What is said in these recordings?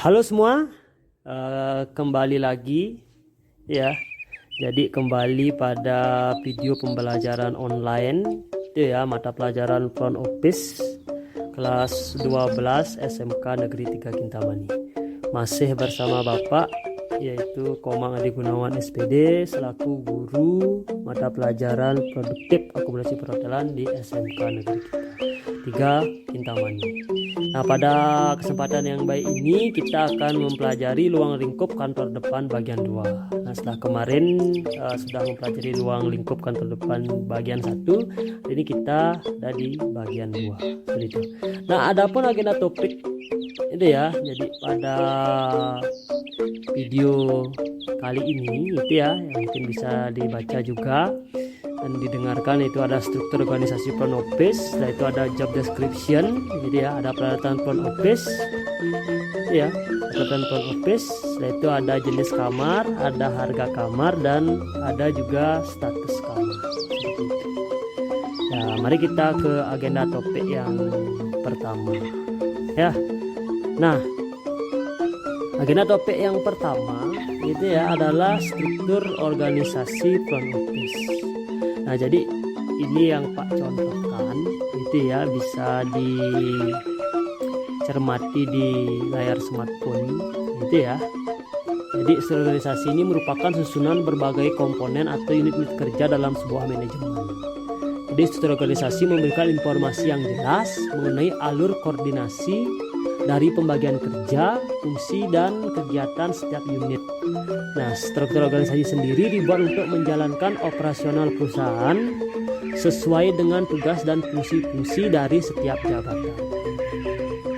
Halo semua, kembali lagi ya. Jadi kembali pada video pembelajaran online itu ya, mata pelajaran front office kelas 12 SMK Negeri 3 Kintamani. Masih bersama Bapak yaitu Komang Adi Gunawan SPD selaku guru mata pelajaran produktif akomodasi perhotelan di SMK Negeri 3 Kintamani. Nah, pada kesempatan yang baik ini kita akan mempelajari luang lingkup kantor depan bagian 2. Nah, setelah kemarin sudah mempelajari luang lingkup kantor depan bagian 1, ini kita ada di bagian 2. Seperti itu. Nah, adapun agenda topik itu ya. Jadi pada video kali ini itu ya, yang mungkin bisa dibaca juga dan didengarkan, itu ada struktur organisasi front office, setelah itu ada job description, gitu ya, ada peralatan front office, ya, peralatan front office, setelah itu ada jenis kamar, ada harga kamar, dan ada juga status kamar. Seperti itu. Nah, mari kita ke agenda topik yang pertama, ya. Nah, agenda topik yang pertama itu ya adalah struktur organisasi front office. Nah, jadi ini yang Pak contohkan itu ya, bisa dicermati di layar smartphone itu ya. Jadi struktur organisasi ini merupakan susunan berbagai komponen atau unit-unit kerja dalam sebuah manajemen. Jadi struktur organisasi memberikan informasi yang jelas mengenai alur koordinasi dari pembagian kerja, fungsi, dan kegiatan setiap unit. Nah, struktur organisasi sendiri dibuat untuk menjalankan operasional perusahaan sesuai dengan tugas dan fungsi-fungsi dari setiap jabatan.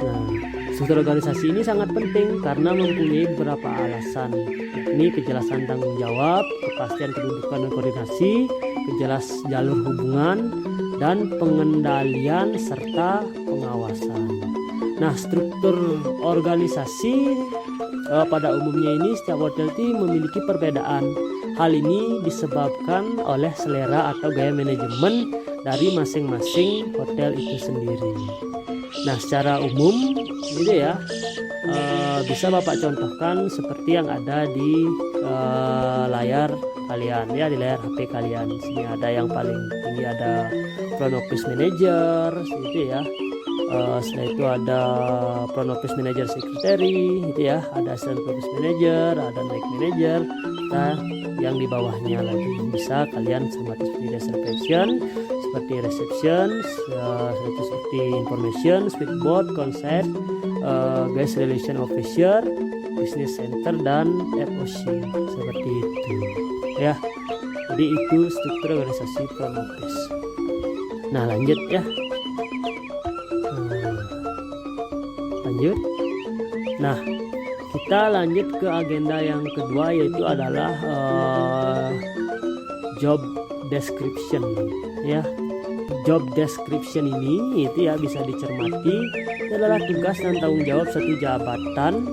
Nah, struktur organisasi ini sangat penting karena mempunyai beberapa alasan, yakni kejelasan tanggung jawab, kepastian kedudukan dan koordinasi, kejelas jalur hubungan, dan pengendalian serta pengawasan. Nah, struktur organisasi pada umumnya ini setiap hotel itu memiliki perbedaan. Hal ini disebabkan oleh selera atau gaya manajemen dari masing-masing hotel itu sendiri. Nah, secara umum gitu ya, bisa Bapak contohkan seperti yang ada di layar kalian ya, di layar HP kalian. Di sini ada yang paling tinggi, ada front office manager gitu ya. Setelah itu ada front office manager secretary gitu ya, ada assistant front office manager, ada night manager. Nah, yang di bawahnya lagi bisa kalian cermati seperti reservation, seperti reception, seperti information, switchboard, concert, guest relation officer, business center, dan FOC seperti itu ya. Jadi itu struktur organisasi front office. Nah, lanjut ya. Nah, kita lanjut ke agenda yang kedua, yaitu adalah job description ya. Job description ini itu ya bisa dicermati adalah tugas dan tanggung jawab satu jabatan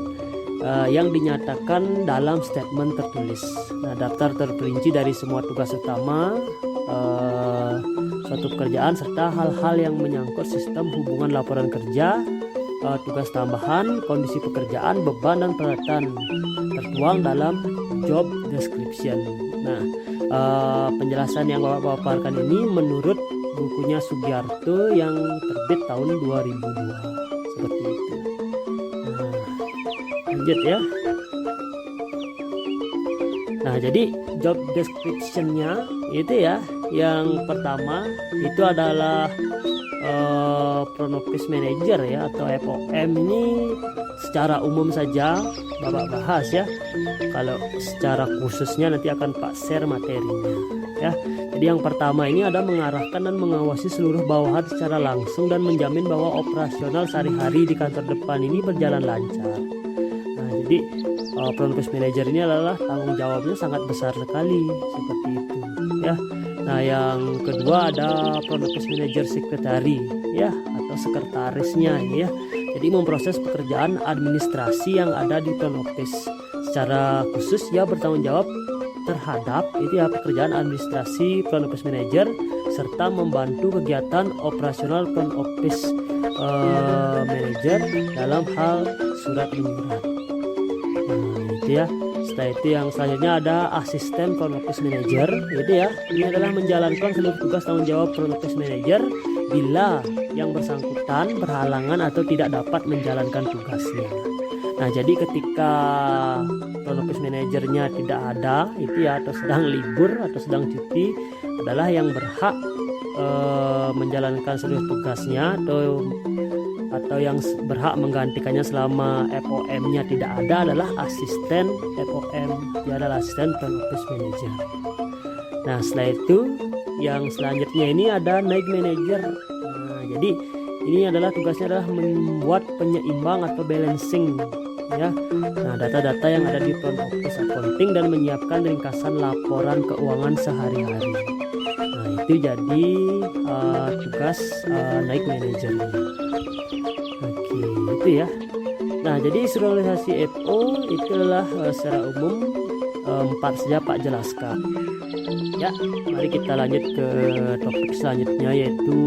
yang dinyatakan dalam statement tertulis. Nah, daftar terperinci dari semua tugas utama suatu pekerjaan serta hal-hal yang menyangkut sistem hubungan laporan kerja, tugas tambahan, kondisi pekerjaan, beban, dan peralatan tertuang dalam job description. Nah, penjelasan yang Bapak paparkan ini menurut bukunya Sugiarto yang terbit tahun 2002 seperti itu. Nah, lanjut ya. Nah, jadi job description-nya itu ya, yang pertama itu adalah front office manager ya, atau FOM. Ini secara umum saja Bapak bahas ya. Kalau secara khususnya nanti akan Pak share materinya ya. Jadi yang pertama ini ada mengarahkan dan mengawasi seluruh bawahan secara langsung dan menjamin bahwa operasional sehari-hari di kantor depan ini berjalan lancar. Nah, jadi front office manager ini adalah tanggung jawabnya sangat besar sekali seperti itu ya. Nah, yang kedua ada front office manager secretary ya, atau sekretarisnya ini ya. Jadi memproses pekerjaan administrasi yang ada di front office. Secara khusus ia bertanggung jawab terhadap itu ya pekerjaan administrasi front office manager serta membantu kegiatan operasional front office manager dalam hal surat menyurat. gitu ya. Setelah itu yang selanjutnya ada asisten front office manager, gitu ya. Ini adalah menjalankan seluruh tugas tanggung jawab front office manager bila yang bersangkutan berhalangan atau tidak dapat menjalankan tugasnya. Nah, jadi ketika front office manajernya tidak ada, itu ya, atau sedang libur atau sedang cuti, adalah yang berhak menjalankan seluruh tugasnya atau yang berhak menggantikannya selama FOM-nya tidak ada adalah asisten FOM, dia adalah asisten front office manager. Nah, setelah itu yang selanjutnya ini ada night manager. Nah, jadi ini adalah tugasnya adalah membuat penyeimbang atau balancing ya. Nah, data-data yang ada di front office accounting dan menyiapkan ringkasan laporan keuangan sehari-hari. Nah, itu jadi tugas night manager. Oke, itu ya. Nah, jadi strukturisasi FO itu adalah secara umum 4 saja Pak jelaskan. Ya, mari kita lanjut ke topik selanjutnya, yaitu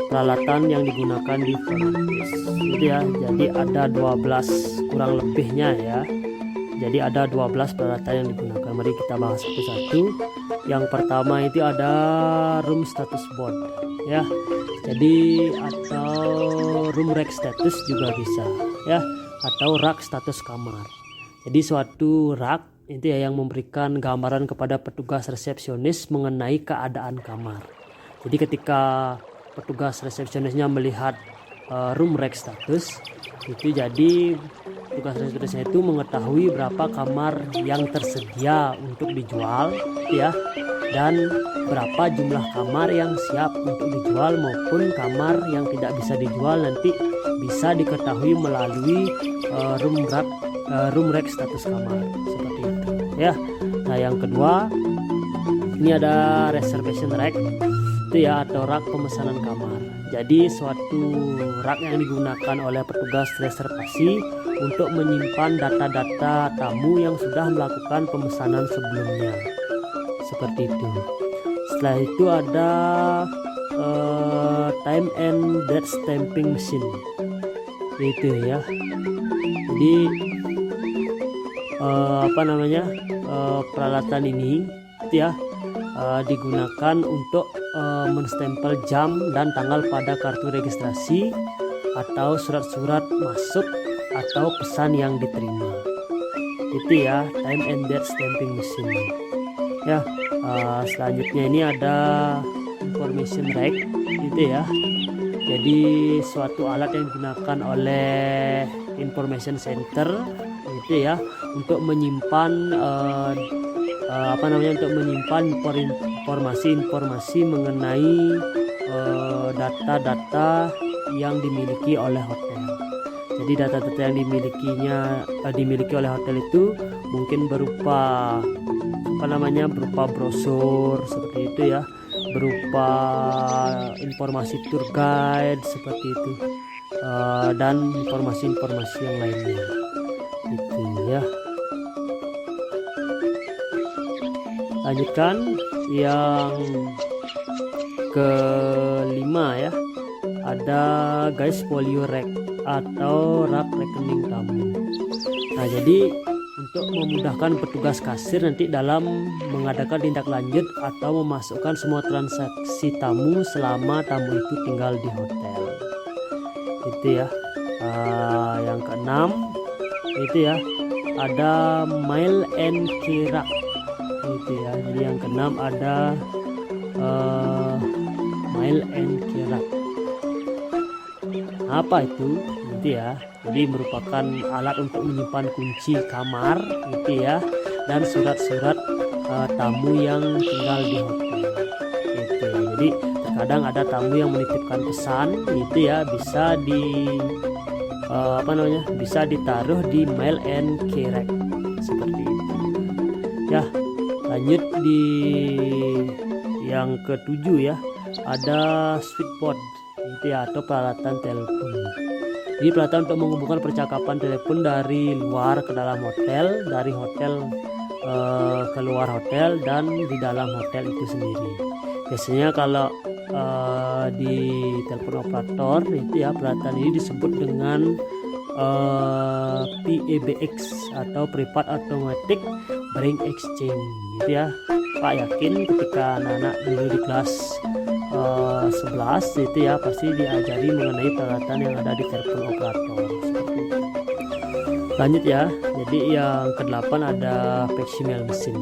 peralatan yang digunakan di front office. Itu ya. Jadi ada 12 kurang lebihnya ya. Jadi ada 12 peralatan yang digunakan. Mari kita bahas satu-satu. Yang pertama itu ada room status board ya. Jadi atau room rack status juga bisa ya, atau rak status kamar. Jadi suatu rak itu ya yang memberikan gambaran kepada petugas resepsionis mengenai keadaan kamar. Jadi ketika petugas resepsionisnya melihat room rack status, itu jadi tugas resepsionisnya itu mengetahui berapa kamar yang tersedia untuk dijual ya, dan berapa jumlah kamar yang siap untuk dijual maupun kamar yang tidak bisa dijual nanti bisa diketahui melalui room rack status kamar seperti itu ya. Nah, yang kedua ini ada reservation rack itu ya, atau rak pemesanan kamar. Jadi suatu rak yang digunakan oleh petugas reservasi untuk menyimpan data-data tamu yang sudah melakukan pemesanan sebelumnya seperti itu. Setelah itu ada time and date stamping machine itu ya. Jadi peralatan ini itu ya digunakan untuk menstempel jam dan tanggal pada kartu registrasi atau surat-surat masuk atau pesan yang diterima. Itu ya, time and date stamping machine ya. Selanjutnya ini ada information rack itu ya. Jadi suatu alat yang digunakan oleh information center itu ya untuk menyimpan untuk menyimpan informasi mengenai data-data yang dimiliki oleh hotel. Jadi data-data yang dimiliki oleh hotel itu mungkin berupa berupa brosur seperti itu ya, berupa informasi tour guide seperti itu, dan informasi-informasi yang lainnya itu ya. Lanjutkan yang kelima ya, ada guys folio rack atau rak rekening tamu. Nah, jadi untuk memudahkan petugas kasir nanti dalam mengadakan tindak lanjut atau memasukkan semua transaksi tamu selama tamu itu tinggal di hotel itu ya. Yang keenam itu ya, ada mail and key rack itu ya. Jadi yang keenam ada mail and key rack. Apa itu? Itu ya, jadi merupakan alat untuk menyimpan kunci kamar itu ya, dan surat-surat tamu yang tinggal di hotel itu ya. Jadi terkadang ada tamu yang menitipkan pesan itu ya, bisa bisa ditaruh di mail and key rack seperti itu ya. Lanjut di yang ketujuh ya, ada switchboard itu ya, atau peralatan telepon. Jadi peralatan untuk menghubungkan percakapan telepon dari luar ke dalam hotel, dari hotel ke luar hotel, dan di dalam hotel itu sendiri. Biasanya kalau di telepon operator itu ya, peralatan ini disebut dengan PABX atau Prepared Automatic Brain Exchange gitu ya. Pak yakin ketika anak-anak dulu di kelas 11 itu ya pasti diajari mengenai peralatan yang ada di telepon operator seperti itu. Lanjut ya, jadi yang ke-8 ada PAXI Mail Machine.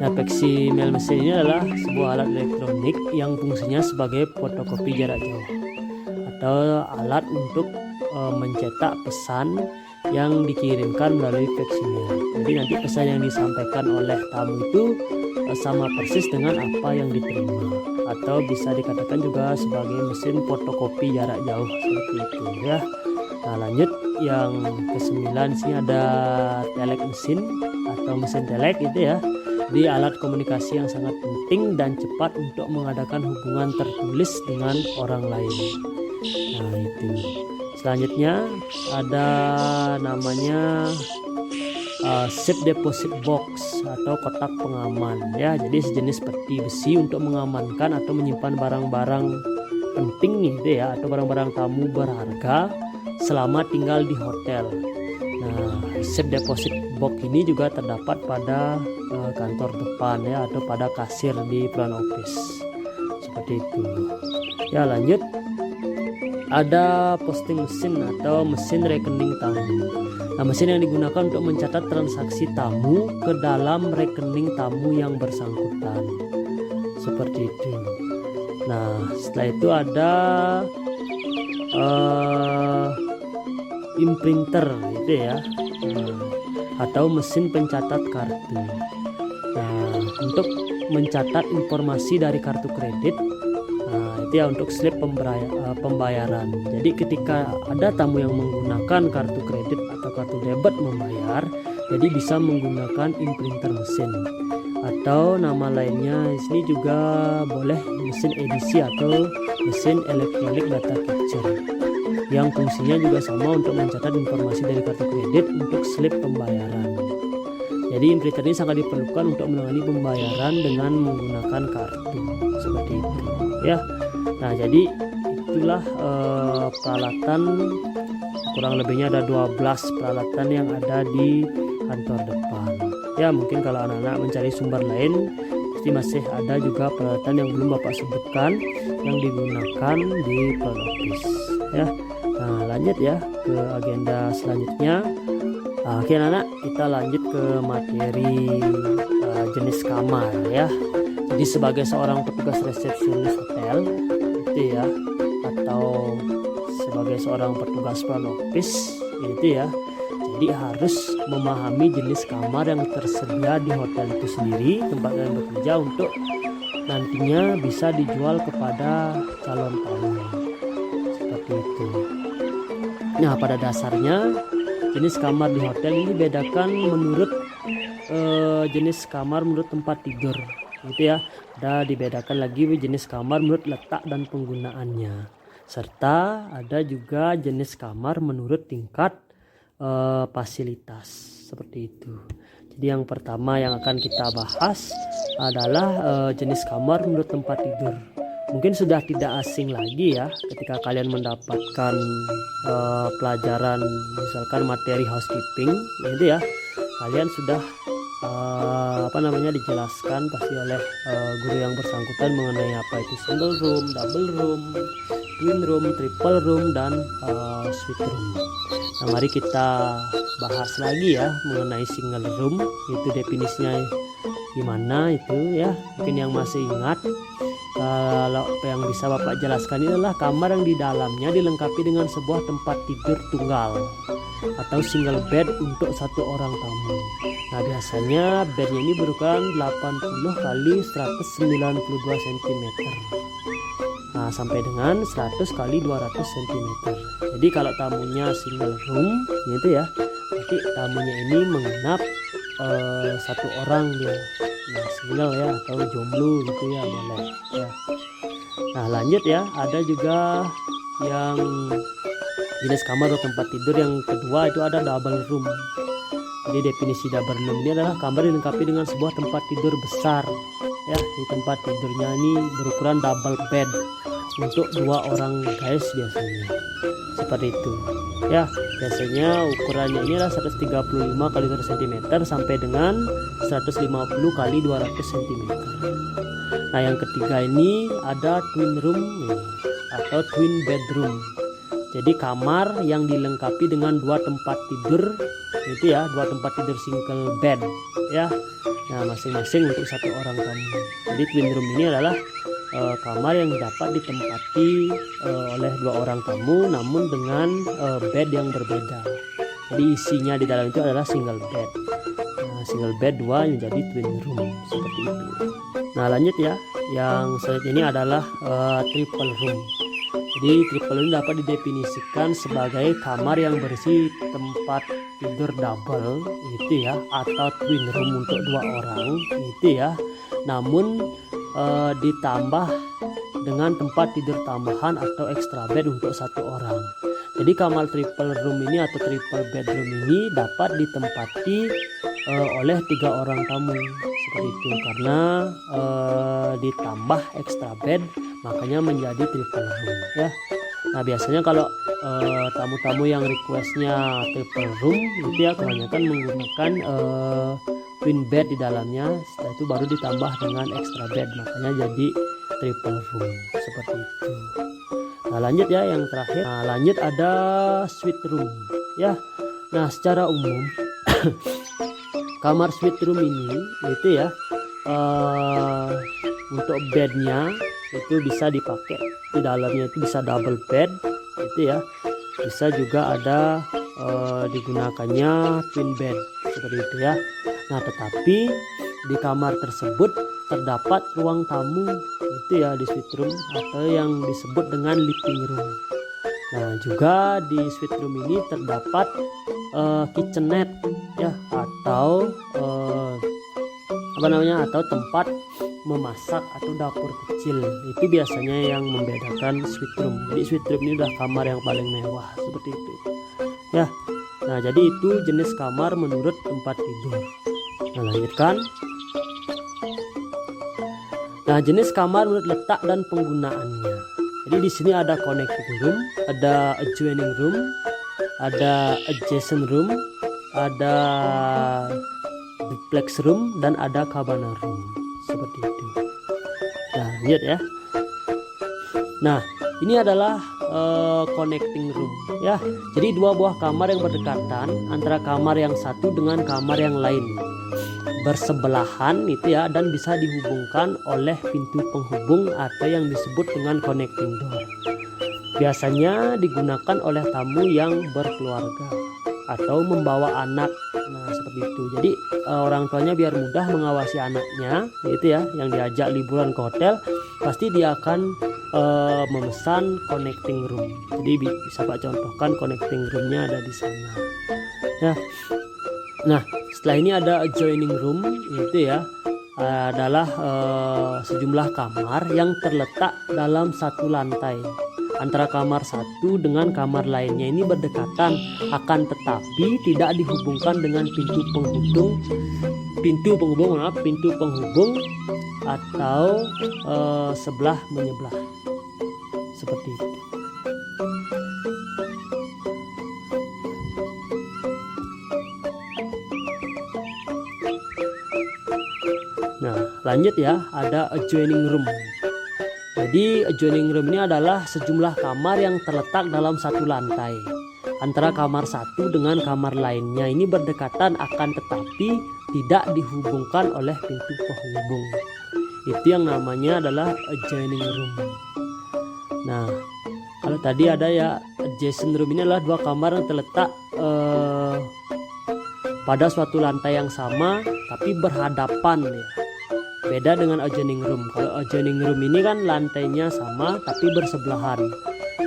Nah, PAXI Mail Machine ini adalah sebuah alat elektronik yang fungsinya sebagai fotokopi jarak jauh atau alat untuk mencetak pesan yang dikirimkan melalui PAXI Mail. Jadi nanti pesan yang disampaikan oleh tamu itu sama persis dengan apa yang diterima, atau bisa dikatakan juga sebagai mesin fotokopi jarak jauh seperti itu ya. Nah, lanjut yang ke-9 sini ada telek mesin atau mesin telek itu ya. Di alat komunikasi yang sangat penting dan cepat untuk mengadakan hubungan tertulis dengan orang lain. Nah, itu. Selanjutnya ada namanya safe deposit box atau kotak pengaman ya. Jadi sejenis peti besi untuk mengamankan atau menyimpan barang-barang penting nih deh ya, atau barang-barang tamu berharga selama tinggal di hotel. Nah, safe deposit box ini juga terdapat pada kantor depan ya, atau pada kasir di front office seperti itu ya. Lanjut ada posting mesin atau mesin rekening tamu. Nah, mesin yang digunakan untuk mencatat transaksi tamu ke dalam rekening tamu yang bersangkutan seperti itu. Nah, setelah itu ada imprinter itu ya, atau mesin pencatat kartu. Nah, untuk mencatat informasi dari kartu kredit, itu ya untuk slip pembayaran. Jadi ketika ada tamu yang menggunakan kartu kredit atau kartu debit membayar, jadi bisa menggunakan imprinter mesin, atau nama lainnya di sini juga boleh mesin edisi atau mesin electronic data capture, yang fungsinya juga sama untuk mencatat informasi dari kartu kredit untuk slip pembayaran. Jadi imprinter ini sangat diperlukan untuk menangani pembayaran dengan menggunakan kartu seperti itu ya. Nah, jadi itulah peralatan, kurang lebihnya ada 12 peralatan yang ada di kantor depan ya. Mungkin kalau anak-anak mencari sumber lain pasti masih ada juga peralatan yang belum Bapak sebutkan yang digunakan di front office ya. Nah, lanjut ya ke agenda selanjutnya. Oke anak-anak, kita lanjut ke materi jenis kamar ya. Jadi sebagai seorang petugas resepsionis hotel itu ya, atau sebagai seorang petugas front office itu ya, jadi harus memahami jenis kamar yang tersedia di hotel itu sendiri tempat kalian bekerja untuk nantinya bisa dijual kepada calon tamu seperti itu. Nah, pada dasarnya jenis kamar di hotel ini bedakan menurut jenis kamar menurut tempat tidur gitu ya. Ada dibedakan lagi jenis kamar menurut letak dan penggunaannya, serta ada juga jenis kamar menurut tingkat fasilitas seperti itu. Jadi yang pertama yang akan kita bahas adalah jenis kamar menurut tempat tidur. Mungkin sudah tidak asing lagi ya ketika kalian mendapatkan pelajaran misalkan materi housekeeping gitu ya, kalian sudah dijelaskan pasti oleh guru yang bersangkutan mengenai apa itu single room, double room, twin room, triple room, dan suite room. Nah, mari kita bahas lagi ya mengenai single room, itu definisinya gimana itu ya. Mungkin yang masih ingat, kalau yang bisa Bapak jelaskan ini adalah kamar yang di dalamnya dilengkapi dengan sebuah tempat tidur tunggal atau single bed untuk satu orang tamu. Nah, biasanya bednya ini berukuran 80 kali 192 cm. Nah, sampai dengan 100 kali 200 cm. Jadi kalau tamunya single room gitu ya, berarti tamunya ini menginap satu orang dia. Nah, single ya, atau jomblo gitu ya, boleh ya. Nah, lanjut ya, ada juga yang jenis kamar atau tempat tidur yang kedua itu ada double room. Jadi definisi double room ini adalah kamar dilengkapi dengan sebuah tempat tidur besar ya. Di tempat tidurnya ini berukuran double bed untuk 2 orang guys biasanya seperti itu ya. Biasanya ukurannya ini adalah 135 kali 200 cm sampai dengan 150 kali 200 cm. Nah, yang ketiga ini ada twin room atau twin bedroom. Jadi kamar yang dilengkapi dengan dua tempat tidur, itu ya, dua tempat tidur single bed ya. Nah, masing-masing untuk satu orang tamu. Jadi twin room ini adalah kamar yang dapat ditempati oleh dua orang tamu, namun dengan bed yang berbeda. Jadi isinya di dalam itu adalah single bed. Nah, single bed dua menjadi twin room seperti itu. Nah, lanjut ya. Yang selanjutnya ini adalah triple room. Jadi triple room dapat didefinisikan sebagai kamar yang berisi tempat tidur double itu ya, atau twin room untuk dua orang itu ya. Namun ditambah dengan tempat tidur tambahan atau extra bed untuk satu orang. Jadi kamar triple room ini atau triple bedroom ini dapat ditempati oleh 3 orang tamu seperti itu, karena ditambah extra bed makanya menjadi triple room ya. Nah, biasanya kalau tamu-tamu yang requestnya triple room itu ya kebanyakan menggunakan twin bed di dalamnya, setelah itu baru ditambah dengan extra bed, makanya jadi triple room seperti itu. Nah, lanjut ya yang terakhir. Nah, lanjut ada suite room ya. Nah, secara umum kamar suite room ini itu ya untuk bednya itu bisa dipakai di dalamnya, itu bisa double bed itu ya, bisa juga ada digunakannya twin bed seperti itu ya. Nah, tetapi di kamar tersebut terdapat ruang tamu itu ya di suite room atau yang disebut dengan living room. Nah, juga di suite room ini terdapat kitchenette ya, atau atau tempat memasak atau dapur kecil. Itu biasanya yang membedakan suite room. Jadi suite room ini udah kamar yang paling mewah seperti itu ya. Nah, jadi itu jenis kamar menurut tempat tidur. Nah, lanjutkan. Nah, jenis kamar menurut letak dan penggunaannya. Jadi di sini ada connecting room, ada adjoining room, ada adjacent room, ada duplex room, dan ada cabana room seperti itu. Nah, lihat ya. Nah, ini adalah connecting room ya. Jadi dua buah kamar yang berdekatan antara kamar yang satu dengan kamar yang lain, bersebelahan itu ya, dan bisa dihubungkan oleh pintu penghubung atau yang disebut dengan connecting door. Biasanya digunakan oleh tamu yang berkeluarga atau membawa anak. Nah, seperti itu. Jadi orang tuanya biar mudah mengawasi anaknya itu ya, yang diajak liburan ke hotel, pasti dia akan memesan connecting room. Jadi bisa Pak contohkan connecting roomnya ada di sana ya. Nah, setelah ini ada adjoining room, itu ya adalah sejumlah kamar yang terletak dalam satu lantai antara kamar satu dengan kamar lainnya. Ini berdekatan, akan tetapi tidak dihubungkan dengan pintu penghubung atau sebelah menyebelah seperti itu. Nah, lanjut ya, ada adjoining room. Jadi adjoining room ini adalah sejumlah kamar yang terletak dalam satu lantai antara kamar satu dengan kamar lainnya. Ini berdekatan, akan tetapi tidak dihubungkan oleh pintu penghubung. Itu yang namanya adalah adjoining room. Nah, kalau tadi ada ya adjacent room, ini adalah dua kamar yang terletak pada suatu lantai yang sama tapi berhadapan ya. Beda dengan adjoining room. Kalau adjoining room ini kan lantainya sama tapi bersebelahan.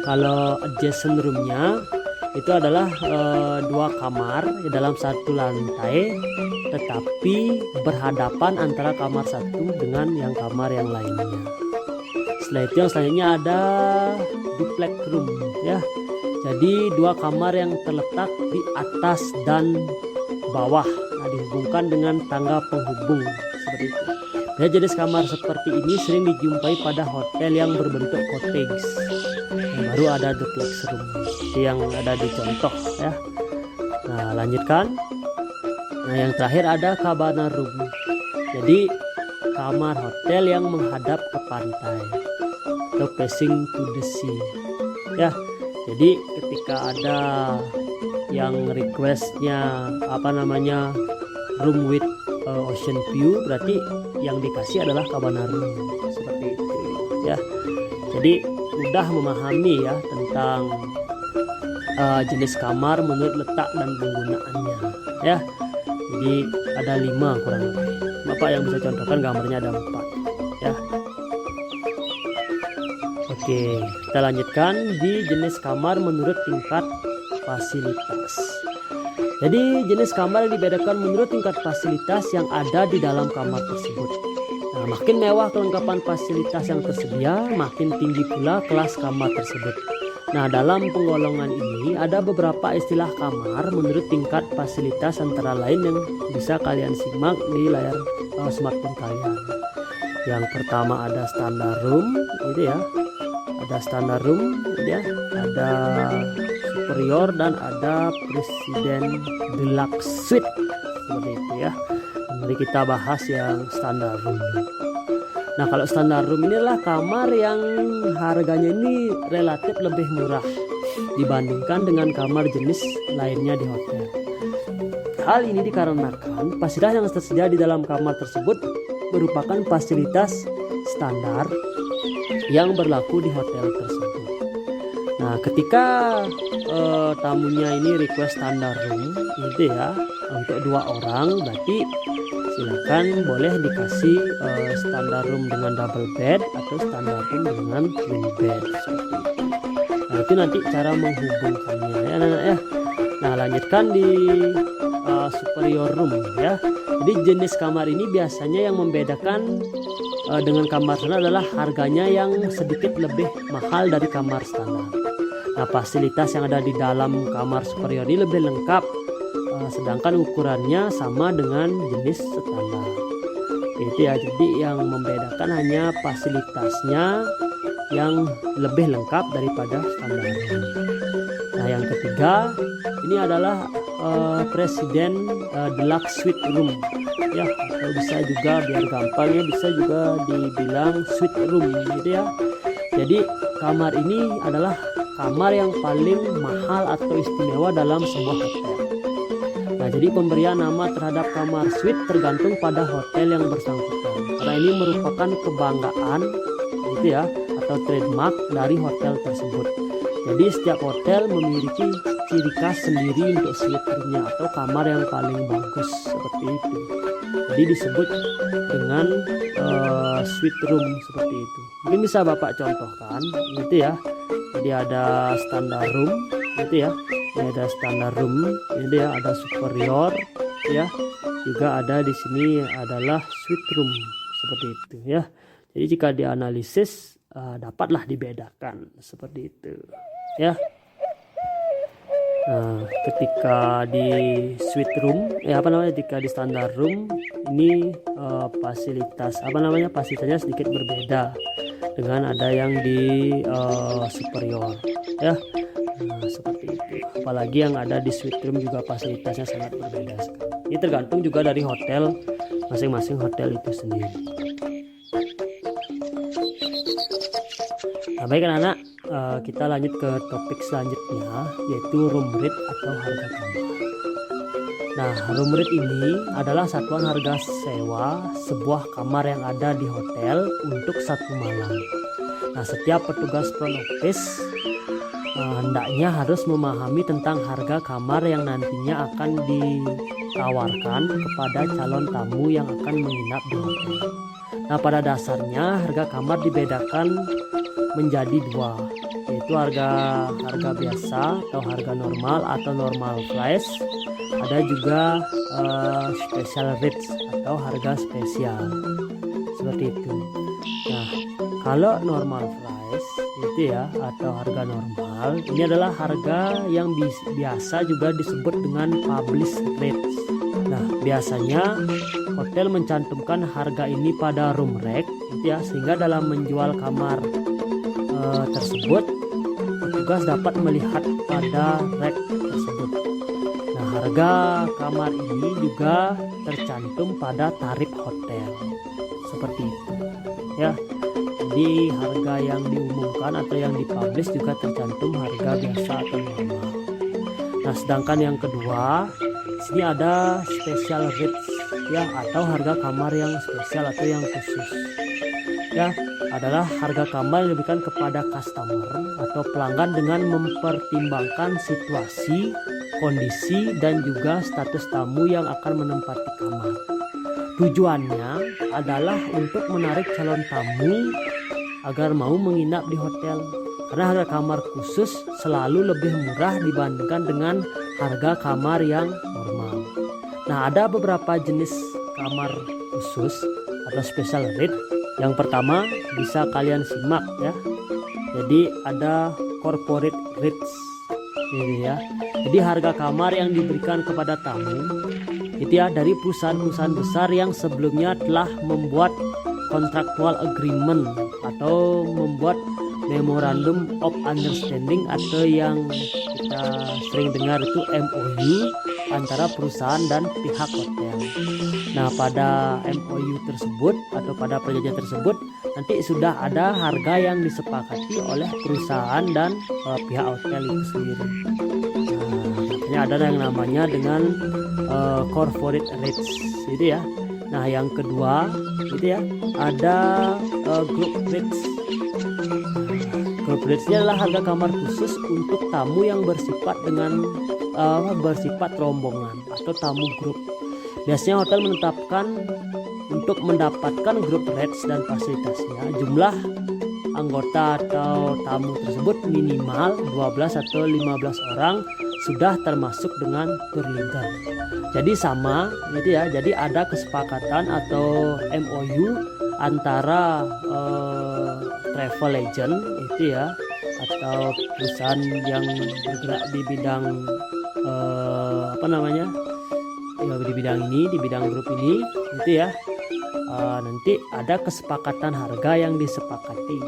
Kalau adjacent roomnya itu adalah dua kamar di dalam satu lantai tetapi berhadapan antara kamar satu dengan yang kamar yang lainnya. Setelah itu yang selanjutnya ada duplex room ya. Jadi dua kamar yang terletak di atas dan bawah, nah, dihubungkan dengan tangga penghubung seperti seperti itu. Dan jenis kamar seperti ini sering dijumpai pada hotel yang berbentuk cottage. Baru ada duplex room yang ada di contoh ya. Nah, lanjutkan. Nah, yang terakhir ada cabana room. Jadi kamar hotel yang menghadap ke pantai atau facing to the sea ya. Jadi ketika ada yang requestnya room with ocean view, berarti yang dikasih adalah cabana room seperti itu ya. Jadi mudah memahami ya tentang jenis kamar menurut letak dan penggunaannya ya. Jadi ada 5 kurang lebih. Bapak yang bisa contohkan gambarnya ada 4 ya. Oke, kita lanjutkan di jenis kamar menurut tingkat fasilitas. Jadi jenis kamar yang dibedakan menurut tingkat fasilitas yang ada di dalam kamar tersebut. Nah, makin mewah kelengkapan fasilitas yang tersedia, makin tinggi pula kelas kamar tersebut. Nah, dalam penggolongan ini ada beberapa istilah kamar menurut tingkat fasilitas, antara lain yang bisa kalian simak di layar smartphone kalian. Yang pertama ada standard room, gitu ya. Ada standard room, ya. Ada superior dan ada presiden deluxe suite seperti itu ya. Mari kita bahas yang standard room. Nah, kalau standar room inilah kamar yang harganya ini relatif lebih murah dibandingkan dengan kamar jenis lainnya di hotel. Hal ini dikarenakan fasilitas yang tersedia di dalam kamar tersebut merupakan fasilitas standar yang berlaku di hotel tersebut. Nah, ketika tamunya ini request standar room gitu ya, untuk 2 orang, berarti silakan boleh dikasih standar room dengan double bed atau standar room dengan twin bed seperti itu. Nah, itu nanti cara menghubungkannya ya anak-anak ya. Nah, lanjutkan di superior room ya. Jadi jenis kamar ini biasanya yang membedakan dengan kamar standar adalah harganya yang sedikit lebih mahal dari kamar standar. Nah, fasilitas yang ada di dalam kamar superior ini lebih lengkap, sedangkan ukurannya sama dengan jenis standar. Itu ya, jadi yang membedakan hanya fasilitasnya yang lebih lengkap daripada standar. Nah, yang ketiga ini adalah presiden deluxe suite room ya, atau bisa juga biar gampang ya, bisa juga dibilang suite room gitu ya. Jadi kamar ini adalah kamar yang paling mahal atau istimewa dalam sebuah hotel. Nah, jadi pemberian nama terhadap kamar suite tergantung pada hotel yang bersangkutan. Karena ini merupakan kebanggaan gitu ya, atau trademark dari hotel tersebut. Jadi setiap hotel memiliki ciri khas sendiri untuk suite roomnya atau kamar yang paling bagus seperti itu. Jadi disebut dengan suite room seperti itu. Mungkin bisa Bapak contohkan gitu ya. Jadi ada standar room gitu ya. Ini ada standar room, ini ya, ada superior ya. Juga ada di sini adalah suite room seperti itu ya. Jadi jika dianalisis dapatlah dibedakan seperti itu ya. Nah, ketika di suite room ketika di standar room ini fasilitasnya sedikit berbeda dengan ada yang di superior ya. Nah, seperti itu. Apalagi yang ada di suite room juga fasilitasnya sangat berbeda sekali. Ini tergantung juga dari hotel, masing-masing hotel itu sendiri. Nah, baik anak-anak, kita lanjut ke topik selanjutnya, yaitu room rate atau harga kamar. Nah, room rate ini adalah satuan harga sewa sebuah kamar yang ada di hotel untuk 1 malam. Nah, setiap petugas front office hendaknya harus memahami tentang harga kamar yang nantinya akan ditawarkan kepada calon tamu yang akan menginap di hotel. Nah, pada dasarnya harga kamar dibedakan menjadi 2, yaitu harga biasa atau harga normal atau normal price. Ada juga special rates atau harga spesial seperti itu. Nah, kalau normal price itu ya, atau harga normal, ini adalah harga yang biasa juga disebut dengan published rates. Nah, biasanya hotel mencantumkan harga ini pada room rate gitu ya, sehingga dalam menjual kamar tersebut petugas dapat melihat pada rate tersebut. Nah, harga kamar ini juga tercantum pada tarif hotel seperti itu ya. Jadi harga yang diumumkan atau yang dipublish juga tercantum harga biasa atau normal. Nah, sedangkan yang kedua, sini ada special rates ya, atau harga kamar yang spesial atau yang khusus. Ya, adalah harga kamar yang diberikan kepada customer atau pelanggan dengan mempertimbangkan situasi, kondisi, dan juga status tamu yang akan menempati kamar. Tujuannya adalah untuk menarik calon tamu agar mau menginap di hotel, karena harga kamar khusus selalu lebih murah dibandingkan dengan harga kamar yang normal. Nah, ada beberapa jenis kamar khusus atau special rate. Yang pertama bisa kalian simak ya. Jadi ada corporate rates ini ya. Jadi harga kamar yang diberikan kepada tamu itu ya dari perusahaan-perusahaan besar yang sebelumnya telah membuat contractual agreement atau membuat memorandum of understanding atau yang kita sering dengar itu MOU antara perusahaan dan pihak hotel. Nah, pada MOU tersebut atau pada perjanjian tersebut nanti sudah ada harga yang disepakati oleh perusahaan dan pihak hotel itu sendiri. Nah, ada yang namanya dengan corporate rates gitu ya. Nah, yang kedua gitu ya, ada group rates. Group rates adalah harga kamar khusus untuk tamu yang bersifat bersifat rombongan atau tamu grup. Biasanya hotel menetapkan untuk mendapatkan group rates dan fasilitasnya jumlah anggota atau tamu tersebut minimal 12 atau 15 orang sudah termasuk dengan tour leader. Jadi sama gitu ya. Jadi ada kesepakatan atau MOU antara travel agent itu ya, atau perusahaan yang bergerak di bidang di bidang ini, di bidang grup ini gitu ya. Nanti ada kesepakatan harga yang disepakati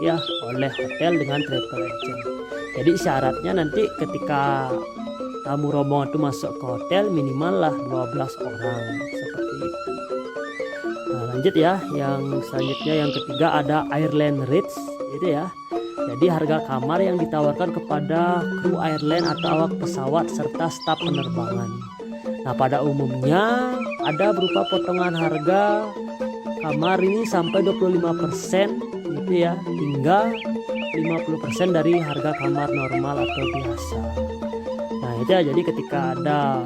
ya oleh hotel dengan travel agent. Jadi syaratnya nanti ketika tamu rombongan itu masuk ke hotel minimal lah 12 orang seperti itu. Nah, lanjut ya, yang selanjutnya yang ketiga ada airline rates gitu ya. Jadi harga kamar yang ditawarkan kepada kru airline atau awak pesawat serta staf penerbangan. Nah, pada umumnya ada berupa potongan harga kamar ini sampai 25% gitu ya, hingga 50% dari harga kamar normal atau biasa. Nah, itu ya, jadi ketika ada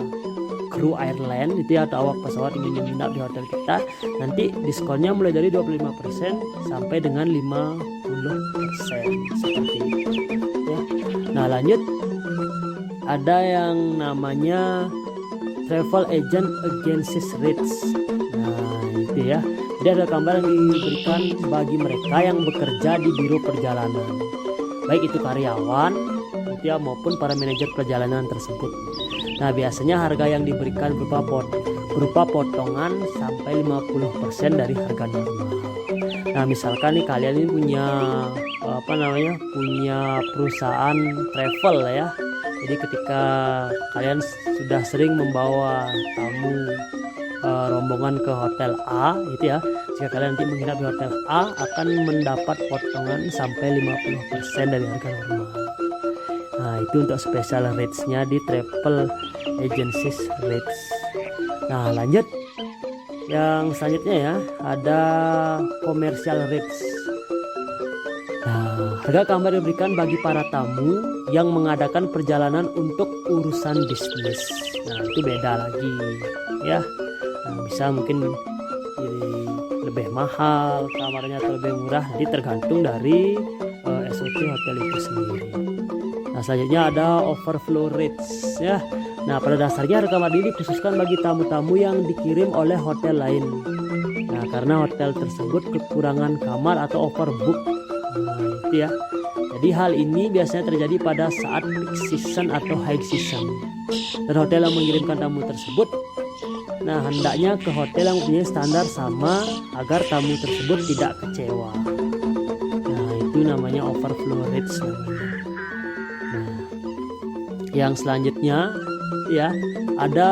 kru airline itu ya, atau awak pesawat ingin menginap di hotel kita, nanti diskonnya mulai dari 25% sampai dengan 50% seperti itu ya. Nah, lanjut ada yang namanya travel agent agencies rates. Nah, itu ya. Jadi ada kamar yang diberikan bagi mereka yang bekerja di biro perjalanan, baik itu karyawan gitu ya, maupun para manajer perjalanan tersebut. Nah, biasanya harga yang diberikan berupa potongan sampai 50% dari harga normal. Nah, misalkan nih kalian ini punya punya perusahaan travel ya. Jadi ketika kalian sudah sering membawa tamu rombongan ke hotel A gitu ya, jika kalian nanti menginap di hotel A akan mendapat potongan sampai 50% dari harga normal. Nah, itu untuk special rates-nya di travel agencies rates. Nah, lanjut yang selanjutnya ya, ada commercial rates. Nah, harga kamar diberikan bagi para tamu yang mengadakan perjalanan untuk urusan bisnis. Nah, itu beda lagi ya. Nah, bisa mungkin lebih mahal kamarnya atau lebih murah, nanti tergantung dari SOP hotel itu sendiri. Nah, selanjutnya ada overflow rates ya. Nah, pada dasarnya harga kamar ini dikhususkan bagi tamu-tamu yang dikirim oleh hotel lain. Nah, karena hotel tersebut kekurangan kamar atau overbook. Nah, itu ya. Jadi hal ini biasanya terjadi pada saat peak season atau high season. Dan hotel yang mengirimkan tamu tersebut Nah, hendaknya ke hotel yang punya standar sama agar tamu tersebut tidak kecewa. Nah, itu namanya overflow rates namanya. Nah, yang selanjutnya ya ada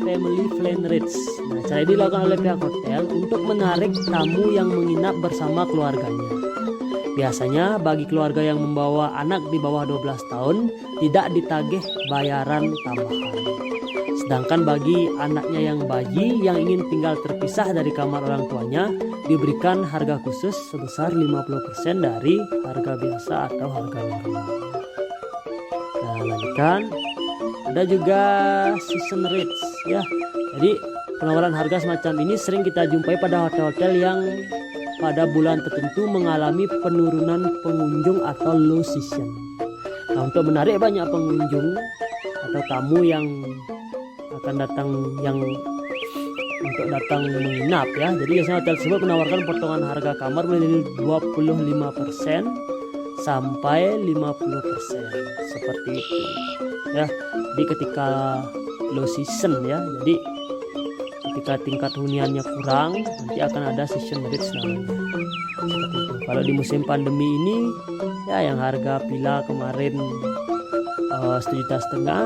family friend rates. Nah, cara ini dilakukan oleh pihak hotel untuk menarik tamu yang menginap bersama keluarganya. Biasanya bagi keluarga yang membawa anak di bawah 12 tahun tidak ditagih bayaran tambahan. Sedangkan bagi anaknya yang bayi yang ingin tinggal terpisah dari kamar orang tuanya diberikan harga khusus sebesar 50% dari harga biasa atau harga normal. Nah, lanjutkan. Ada juga season rates ya. Jadi penawaran harga semacam ini sering kita jumpai pada hotel-hotel yang pada bulan tertentu mengalami penurunan pengunjung atau low season. Nah, untuk menarik banyak pengunjung atau tamu yang akan datang untuk datang menginap ya. Jadi biasanya hotel tersebut menawarkan potongan harga kamar mulai dari 25% sampai 50% seperti itu ya. Jadi ketika low season ya, jadi ketika tingkat huniannya kurang nanti akan ada season rates namanya. Seperti itu. Kalau di musim pandemi ini ya yang harga villa kemarin 1,5 juta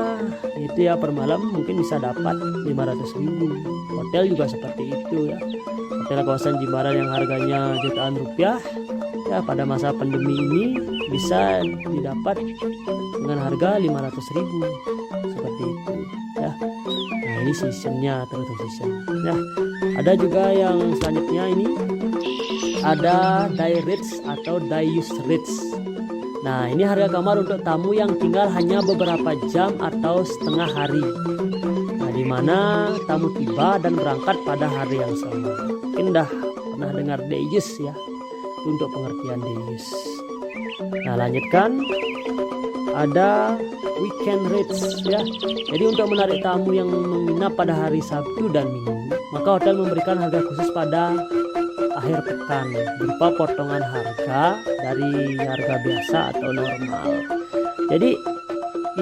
itu ya per malam mungkin bisa dapat 500.000. Hotel juga seperti itu ya. Hotel kawasan Jimbaran yang harganya jutaan rupiah ya pada masa pandemi ini bisa didapat dengan harga 500.000 seperti itu ya. Nah, ini seasonnya tergantung season ya. Ada juga yang selanjutnya ini ada day rates atau day use rates. Nah, ini harga kamar untuk tamu yang tinggal hanya beberapa jam atau setengah hari. Nah, di mana tamu tiba dan berangkat pada hari yang sama. Mungkin dah pernah dengar day use ya. Itu untuk pengertian day use. Nah, lanjutkan. Ada weekend rates ya. Jadi untuk menarik tamu yang menginap pada hari Sabtu dan Minggu, maka hotel memberikan harga khusus pada akhir pekan berupa potongan harga dari harga biasa atau normal. Jadi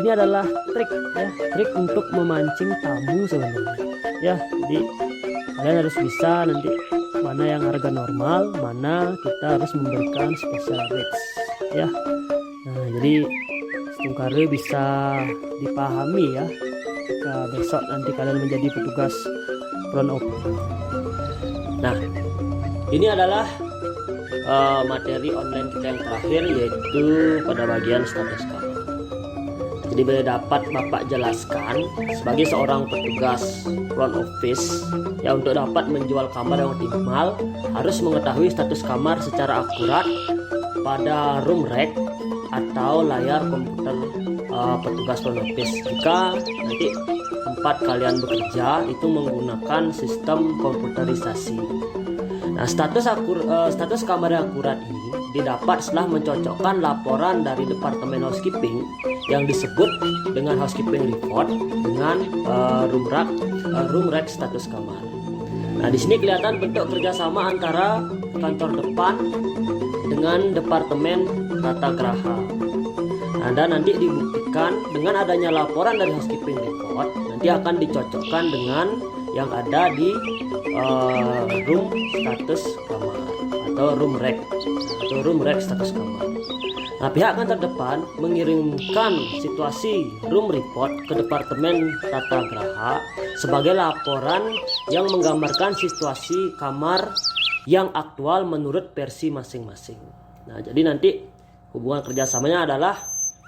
ini adalah trik untuk memancing tamu sebenarnya ya. Jadi kalian harus bisa nanti mana yang harga normal, mana kita harus memberikan special rates ya. Nah, jadi setungkare bisa dipahami ya jika besok nanti kalian menjadi petugas front office. Nah, ini adalah materi online kita yang terakhir, yaitu pada bagian status kamar. Jadi dapat Bapak jelaskan sebagai seorang petugas front office ya, untuk dapat menjual kamar yang optimal harus mengetahui status kamar secara akurat pada room rack atau layar komputer petugas front office. Jika nanti tempat kalian bekerja itu menggunakan sistem komputerisasi. Nah, status kamar yang akurat ini didapat setelah mencocokkan laporan dari Departemen Housekeeping yang disebut dengan Housekeeping Report dengan room rack status kamar. Nah, di sini kelihatan bentuk kerjasama antara kantor depan dengan Departemen Tata Graha. Nah, dan nanti dibuktikan dengan adanya laporan dari Housekeeping Report nanti akan dicocokkan dengan yang ada di room status kamar atau room rack status kamar. Nah, pihak kantor depan mengirimkan situasi room report ke Departemen Tata Graha sebagai laporan yang menggambarkan situasi kamar yang aktual menurut versi masing-masing. Nah, jadi nanti hubungan kerjasamanya adalah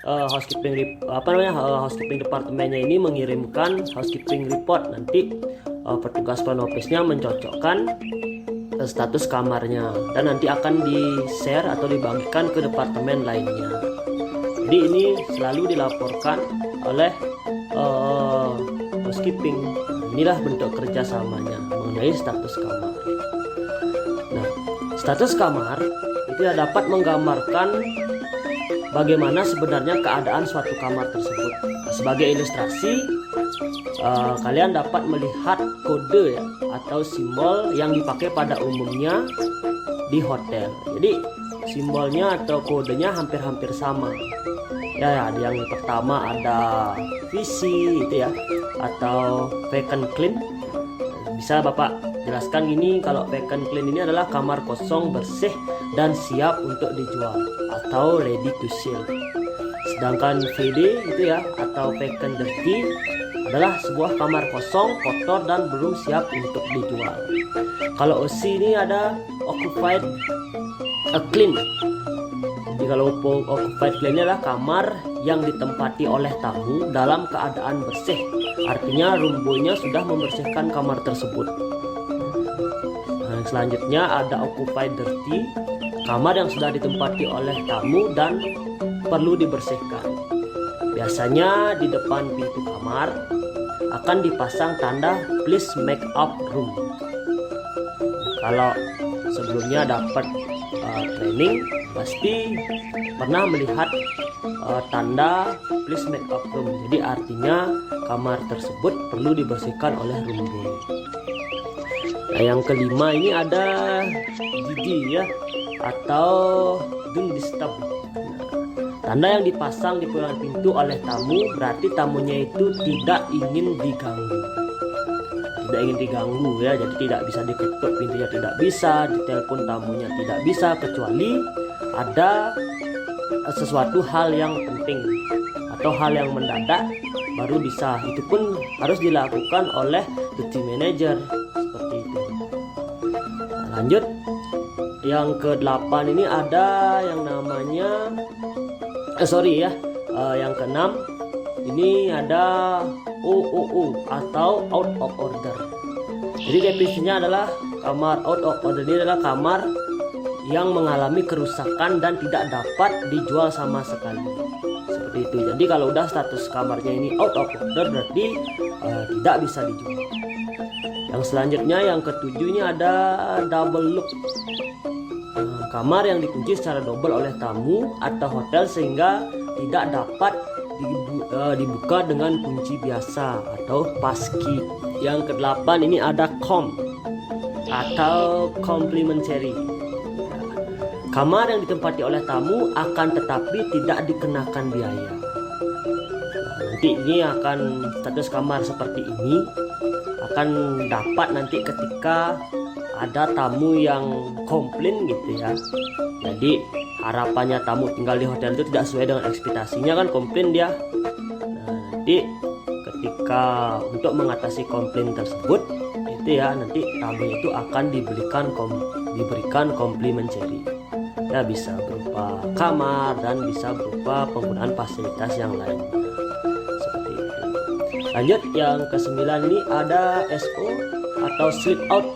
housekeeping departemennya ini mengirimkan housekeeping report, nanti petugas front office-nya mencocokkan status kamarnya dan nanti akan di-share atau dibagikan ke departemen lainnya. Jadi ini selalu dilaporkan oleh housekeeping. Inilah bentuk kerjasamanya mengenai status kamar. Nah, status kamar itu dapat menggambarkan bagaimana sebenarnya keadaan suatu kamar tersebut. Nah, sebagai ilustrasi, kalian dapat melihat kode ya, atau simbol yang dipakai pada umumnya di hotel. Jadi simbolnya atau kodenya hampir-hampir sama. Ya, yang pertama ada VC itu ya, atau vacant clean. Bisa Bapak jelaskan ini, kalau vacant clean ini adalah kamar kosong bersih dan siap untuk dijual atau ready to sell. Sedangkan VD itu ya, atau vacant dirty, adalah sebuah kamar kosong, kotor dan belum siap untuk dijual. Kalau OC ini ada occupied clean. Jadi kalau occupied clean adalah kamar yang ditempati oleh tamu dalam keadaan bersih. Artinya room boy-nya sudah membersihkan kamar tersebut. Nah, selanjutnya ada occupied dirty, kamar yang sudah ditempati oleh tamu dan perlu dibersihkan. Biasanya di depan pintu kamar akan dipasang tanda please make up room. Kalau sebelumnya dapat training, pasti pernah melihat tanda please make up room. Jadi artinya kamar tersebut perlu dibersihkan oleh room boy. Nah, yang kelima ini ada gigi ya, atau don't disturb. Tanda yang dipasang di pegangan pintu oleh tamu berarti tamunya itu tidak ingin diganggu. Tidak ingin diganggu ya, jadi tidak bisa diketuk pintunya, tidak bisa ditelepon tamunya, tidak bisa, kecuali ada sesuatu hal yang penting atau hal yang mendadak baru bisa. Itu pun harus dilakukan oleh duty manager seperti itu. Nah, lanjut yang ke-8 ini ada yang namanya yang ke-6 ini ada OOO atau out of order. Jadi definisinya adalah kamar out of order ini adalah kamar yang mengalami kerusakan dan tidak dapat dijual sama sekali. Seperti itu. Jadi kalau udah status kamarnya ini out of order berarti tidak bisa dijual. Yang selanjutnya yang ke-7 ini ada double lock. Kamar yang dikunci secara double oleh tamu atau hotel sehingga tidak dapat dibuka dengan kunci biasa atau passkey. Yang ke-8 ini ada com atau complimentary. Kamar yang ditempati oleh tamu akan tetapi tidak dikenakan biaya. Nanti ini akan status kamar seperti ini akan dapat nanti ketika ada tamu yang komplain gitu ya. Jadi harapannya tamu tinggal di hotel itu tidak sesuai dengan ekspektasinya, kan komplain dia. Nah, nanti ketika untuk mengatasi komplain tersebut itu ya, nanti tamu itu akan diberikan complimentary. Ya, bisa berupa kamar dan bisa berupa penggunaan fasilitas yang lain. Seperti itu. Lanjut yang ke-9 ini ada SO atau sleep out.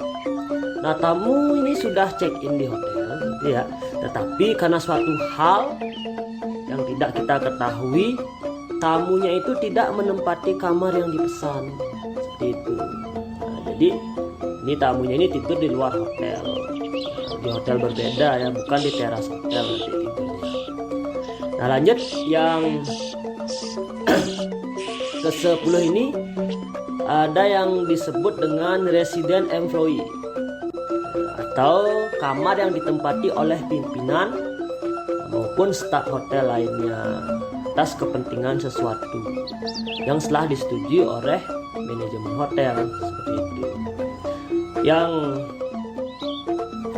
Nah, tamu ini sudah check-in di hotel gitu ya, tetapi karena suatu hal yang tidak kita ketahui, tamunya itu tidak menempati kamar yang dipesan. Seperti itu. Nah, jadi ini tamunya ini tidur di luar hotel, di hotel berbeda ya, bukan di teras hotel nanti tidurnya. Nah, lanjut yang ke-10 ini ada yang disebut dengan resident employee atau kamar yang ditempati oleh pimpinan maupun staf hotel lainnya atas kepentingan sesuatu yang telah disetujui oleh manajemen hotel. Seperti itu.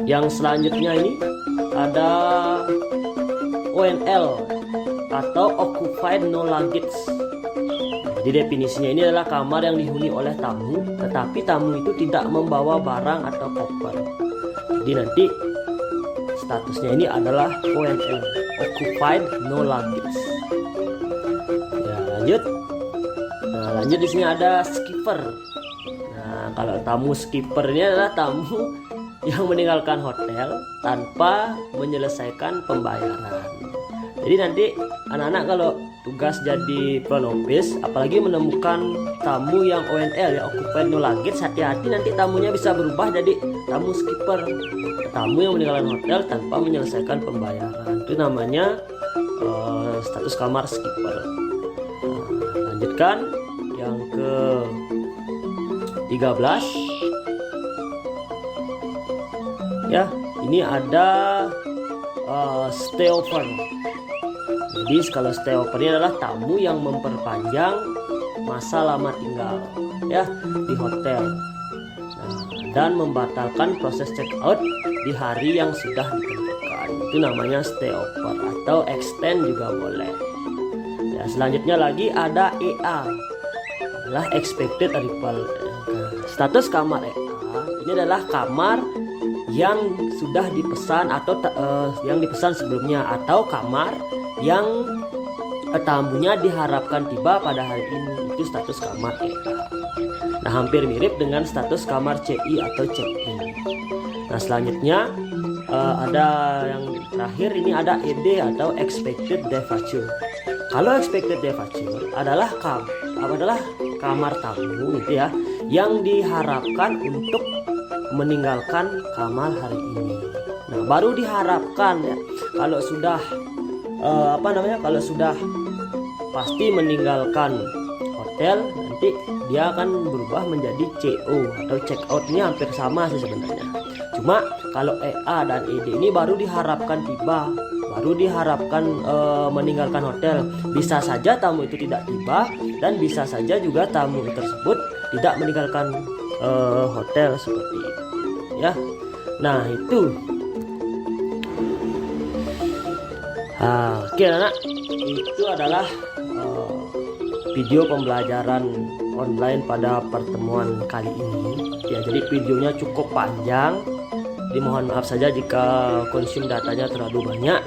Yang selanjutnya ini ada ONL atau occupied no luggage. Jadi definisinya ini adalah kamar yang dihuni oleh tamu, tetapi tamu itu tidak membawa barang atau koper. Jadi nanti statusnya ini adalah ONL, occupied no luggage. Ya, lanjut. Nah, lanjut di sini ada skipper. Nah, kalau tamu skipper ini adalah tamu yang meninggalkan hotel tanpa menyelesaikan pembayaran. Jadi nanti anak-anak kalau tugas jadi front office, apalagi menemukan tamu yang ONL ya, occupied no luggage, hati-hati nanti tamunya bisa berubah jadi tamu skipper, tamu yang meninggalkan hotel tanpa menyelesaikan pembayaran. Itu namanya status kamar skipper. Nah, lanjutkan yang ke 13 ya, ini ada stayover. Jadi kalau stayover ini adalah tamu yang memperpanjang masa lama tinggal ya di hotel. Nah, dan membatalkan proses checkout di hari yang sudah ditentukan. Itu namanya stay over atau extend juga boleh. Ya, selanjutnya lagi ada EA, adalah expected arrival. Status kamar EA ini adalah kamar yang sudah dipesan atau yang dipesan sebelumnya, atau kamar yang tamunya diharapkan tiba pada hari ini. Itu status kamar EA. Nah, hampir mirip dengan status kamar CI atau check-in. Nah, selanjutnya ada yang terakhir, ini ada ED atau expected departure. Kalau expected departure adalah kamar tamu gitu ya, yang diharapkan untuk meninggalkan kamar hari ini. Nah, baru diharapkan ya. Kalau sudah kalau sudah pasti meninggalkan hotel, nanti dia akan berubah menjadi CO atau check out-nya hampir sama sih sebenarnya. Cuma kalau EA dan ED ini baru diharapkan tiba, baru diharapkan meninggalkan hotel. Bisa saja tamu itu tidak tiba, dan bisa saja juga tamu tersebut tidak meninggalkan hotel seperti itu ya. Nah, itu oke anak, itu adalah video pembelajaran online pada pertemuan kali ini ya. Jadi videonya cukup panjang, dimohon maaf saja jika konsum datanya terlalu banyak,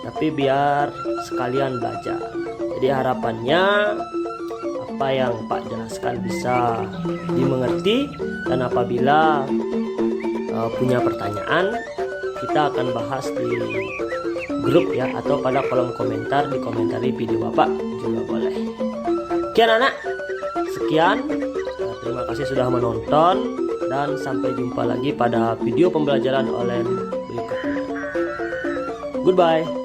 tapi biar sekalian belajar. Jadi harapannya apa yang Pak jelaskan bisa dimengerti, dan apabila punya pertanyaan, kita akan bahas di grup ya, atau pada kolom komentar, di komentari video Bapak juga boleh. Oke anak-anak, sekian, terima kasih sudah menonton, dan sampai jumpa lagi pada video pembelajaran online berikutnya. Goodbye.